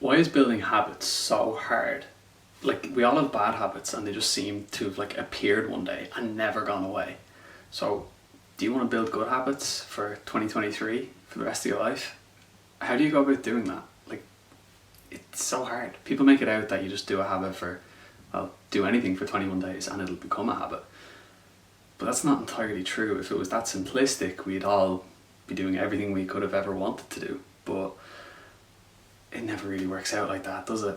Why is building habits so hard? Like, we all have bad habits and they just seem to have like appeared one day and never gone away. So, do you want to build good habits for 2023 for the rest of your life? How do you go about doing that? Like, it's so hard. People make it out that you just do a habit for, well, do anything for 21 days and it'll become a habit. But that's not entirely true. If it was that simplistic, we'd all be doing everything we could have ever wanted to do. But it never really works out like that, does it?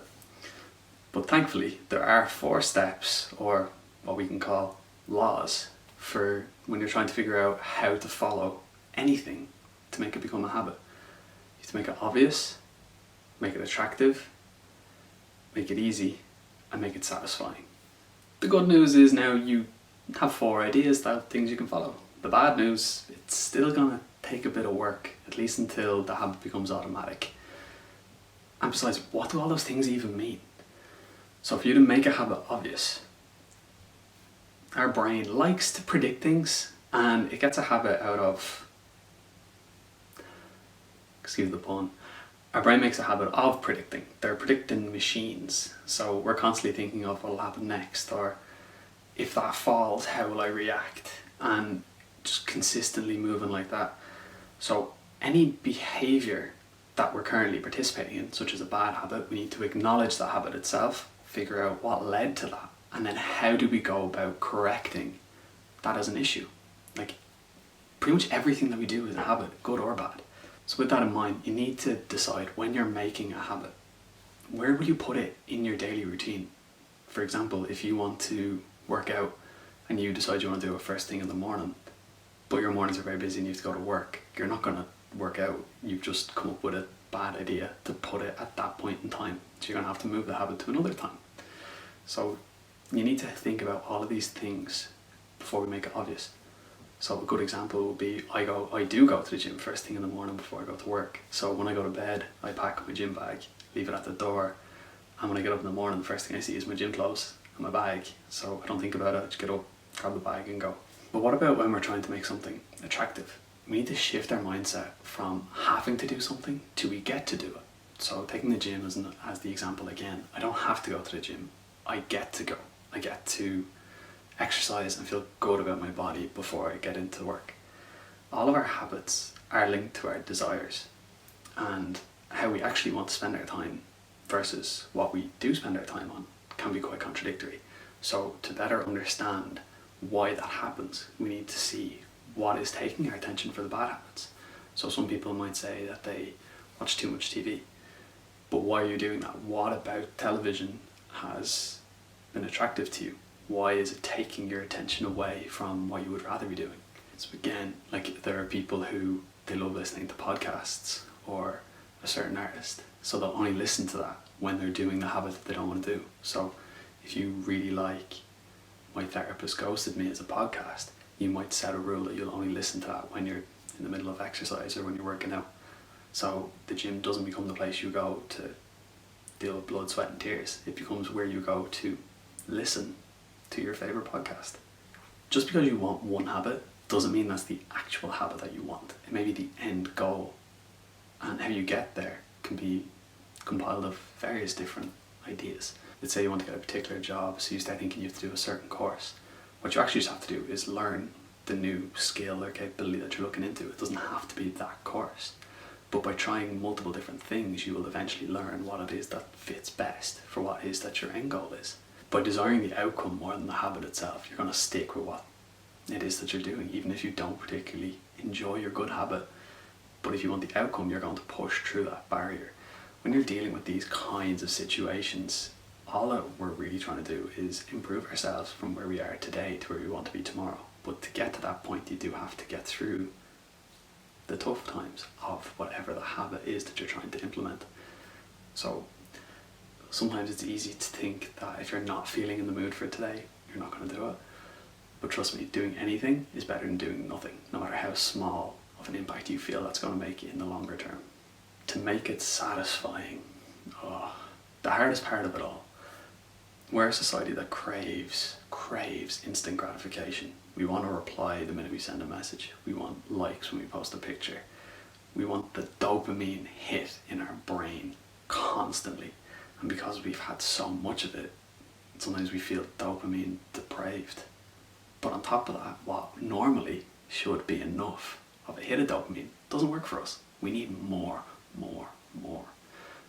But thankfully, there are 4 steps, or what we can call laws, for when you're trying to figure out how to follow anything to make it become a habit. You have to make it obvious, make it attractive, make it easy, and make it satisfying. The good news is now you have 4 ideas that things you can follow. The bad news, it's still gonna take a bit of work, at least until the habit becomes automatic. And besides, what do all those things even mean? So for you to make a habit obvious, our brain likes to predict things and it gets a habit out of, excuse the pun, our brain makes a habit of predicting. They're predicting machines. So we're constantly thinking of what will happen next, or if that falls, how will I react? And just consistently moving like that. So any behaviour that we're currently participating in, such as a bad habit, we need to acknowledge the habit itself, figure out what led to that, and then how do we go about correcting that as an issue. Like, pretty much everything that we do is a habit, good or bad. So with that in mind, you need to decide when you're making a habit, where will you put it in your daily routine? For example, if you want to work out and you decide you want to do it first thing in the morning, but your mornings are very busy and you have to go to work, you're not going to work out. You've just come up with a bad idea to put it at that point in time. So you're going to have to move the habit to another time. So you need to think about all of these things before we make it obvious. So a good example would be, I do go to the gym first thing in the morning before I go to work. So when I go to bed, I pack my gym bag, leave it at the door, and when I get up in the morning, the first thing I see is my gym clothes and my bag. So I don't think about it, I just get up, grab the bag and go. But what about when we're trying to make something attractive? We need to shift our mindset from having to do something to we get to do it. So taking the gym as the example again, I don't have to go to the gym. I get to go. I get to exercise and feel good about my body before I get into work. All of our habits are linked to our desires and how we actually want to spend our time versus what we do spend our time on can be quite contradictory. So to better understand why that happens, we need to see what is taking our attention for the bad habits. So some people might say that they watch too much TV, but why are you doing that? What about television has been attractive to you? Why is it taking your attention away from what you would rather be doing? So again, like, there are people who they love listening to podcasts or a certain artist, so they'll only listen to that when they're doing the habit that they don't want to do. So if you really like My Therapist Ghosted Me as a podcast, you might set a rule that you'll only listen to that when you're in the middle of exercise or when you're working out. So the gym doesn't become the place you go to deal with blood, sweat and tears. It becomes where you go to listen to your favourite podcast. Just because you want one habit doesn't mean that's the actual habit that you want. It may be the end goal. And how you get there can be compiled of various different ideas. Let's say you want to get a particular job, so you start thinking you have to do a certain course. What you actually just have to do is learn the new skill or capability that you're looking into. It doesn't have to be that course. But by trying multiple different things, you will eventually learn what it is that fits best for what it is that your end goal is. By desiring the outcome more than the habit itself, you're going to stick with what it is that you're doing, even if you don't particularly enjoy your good habit. But if you want the outcome, you're going to push through that barrier. When you're dealing with these kinds of situations, all that we're really trying to do is improve ourselves from where we are today to where we want to be tomorrow. But to get to that point, you do have to get through the tough times of whatever the habit is that you're trying to implement. So sometimes it's easy to think that if you're not feeling in the mood for it today, you're not going to do it. But trust me, doing anything is better than doing nothing, no matter how small of an impact you feel that's going to make in the longer term. To make it satisfying, the hardest part of it all. We're a society that craves instant gratification. We want a reply the minute we send a message. We want likes when we post a picture. We want the dopamine hit in our brain constantly. And because we've had so much of it, sometimes we feel dopamine depraved. But on top of that, what normally should be enough of a hit of dopamine doesn't work for us. We need more, more, more.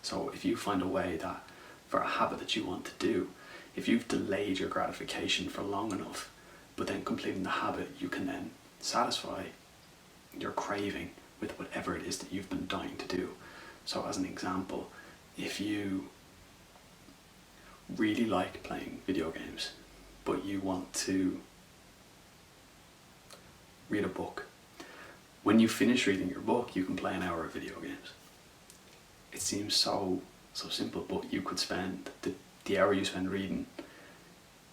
So if you find a way that for a habit that you want to do, if you've delayed your gratification for long enough, but then completing the habit, you can then satisfy your craving with whatever it is that you've been dying to do. So as an example, if you really like playing video games, but you want to read a book, when you finish reading your book, you can play an hour of video games. It seems so simple, but you could spend the hour you spend reading,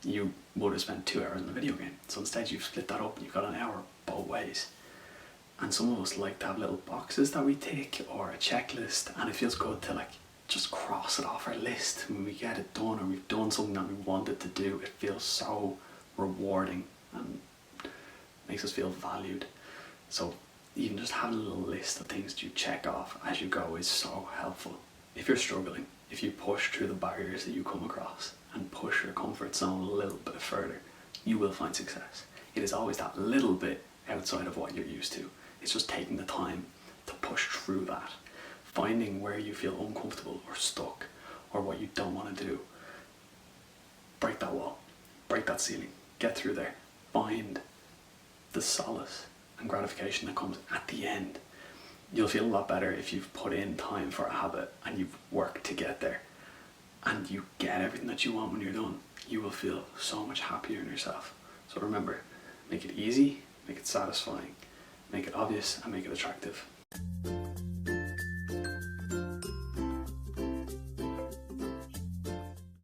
you would have spent 2 hours in the video game. So instead you've split that up and you've got an hour both ways. And some of us like to have little boxes that we tick or a checklist, and it feels good to like just cross it off our list when we get it done, or we've done something that we wanted to do. It feels so rewarding and makes us feel valued. So even just having a little list of things to check off as you go is so helpful. If you're struggling, if you push through the barriers that you come across and push your comfort zone a little bit further, you will find success. It is always that little bit outside of what you're used to. It's just taking the time to push through that, finding where you feel uncomfortable or stuck or what you don't want to do. Break that wall, break that ceiling, get through there, find the solace and gratification that comes at the end. You'll feel a lot better if you've put in time for a habit and you've worked to get there, and you get everything that you want when you're done. You will feel so much happier in yourself. So remember, make it easy, make it satisfying, make it obvious, and make it attractive.